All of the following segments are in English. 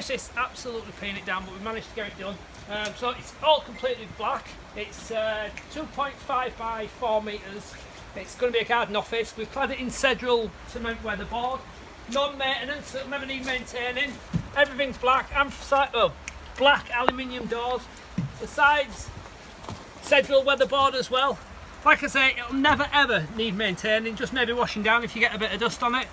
this absolutely pin it down, but we managed to get it done. So it's all completely black. It's 2.5 by 4 metres. It's going to be a garden office. We've clad it in cedral cement weatherboard. Non-maintenance, so it'll never need maintaining. Everything's black. Black aluminium doors. The sides, cedral weatherboard as well. Like I say, it'll never ever need maintaining, just maybe washing down if you get a bit of dust on it.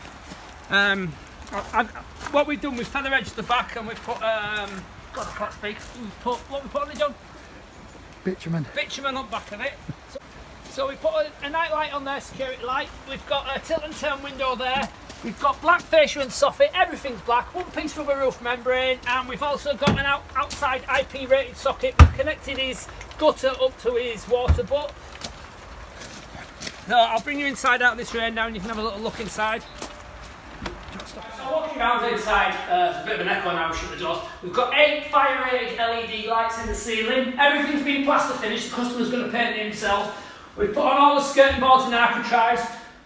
What we've done, we've feather edged the back and we've put, God I can't speak, what we put on it, John? Bitumen. Bitumen on the back of it. So we put a night light on there, security light. We've got a tilt and turn window there. We've got black fascia and soffit, everything's black, one piece rubber roof membrane, and we've also got an outside IP rated socket. We've connected his gutter up to his water butt. So I'll bring you inside out of this rain now and you can have a little look inside. So walking around inside, there's a bit of an echo now, shut the doors. We've got 8 fire rated LED lights in the ceiling. Everything's been plaster finished, the customer's going to paint it himself. We've put on all the skirting boards in architraves.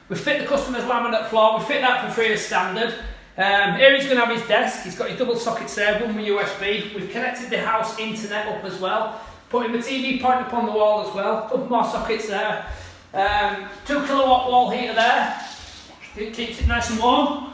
We fit the customer's laminate floor, we fit that for free as standard. Here he's going to have his desk, he's got his double sockets there, one with USB. We've connected the house internet up as well. Putting the TV point up on the wall as well, a couple more sockets there. 2 kilowatt wall heater there, it keeps it nice and warm.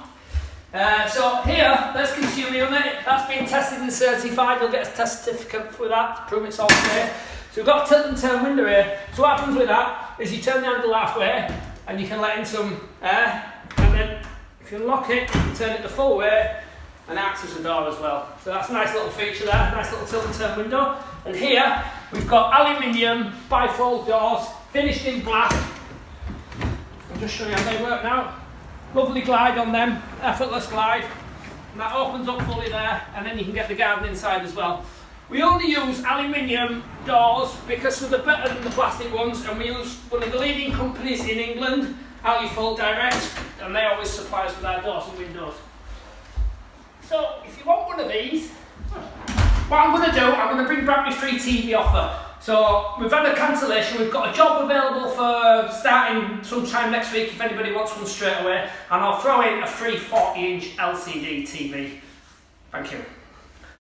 So here, there's consumer unit, that's been tested and certified. You'll get a test certificate for that to prove it's all clear. So we've got a tilt and turn window here. So what happens with that is you turn the handle halfway and you can let in some air, and then if you unlock it, you can turn it the full way and it acts as a door as well. So that's a nice little feature there, nice little tilt and turn window. And here we've got aluminium bifold doors finished in black. I'll just show you how they work now. Lovely glide on them, effortless glide. And that opens up fully there, and then you can get the garden inside as well. We only use aluminium doors because they're better than the plastic ones, and we use one of the leading companies in England, Alufold Direct, and they always supply us with our doors and windows. So if you want one of these, what I'm going to do, I'm going to bring back my free TV offer. So we've had a cancellation, we've got a job available for starting sometime next week if anybody wants one straight away, and I'll throw in a free 40-inch LCD TV. Thank you.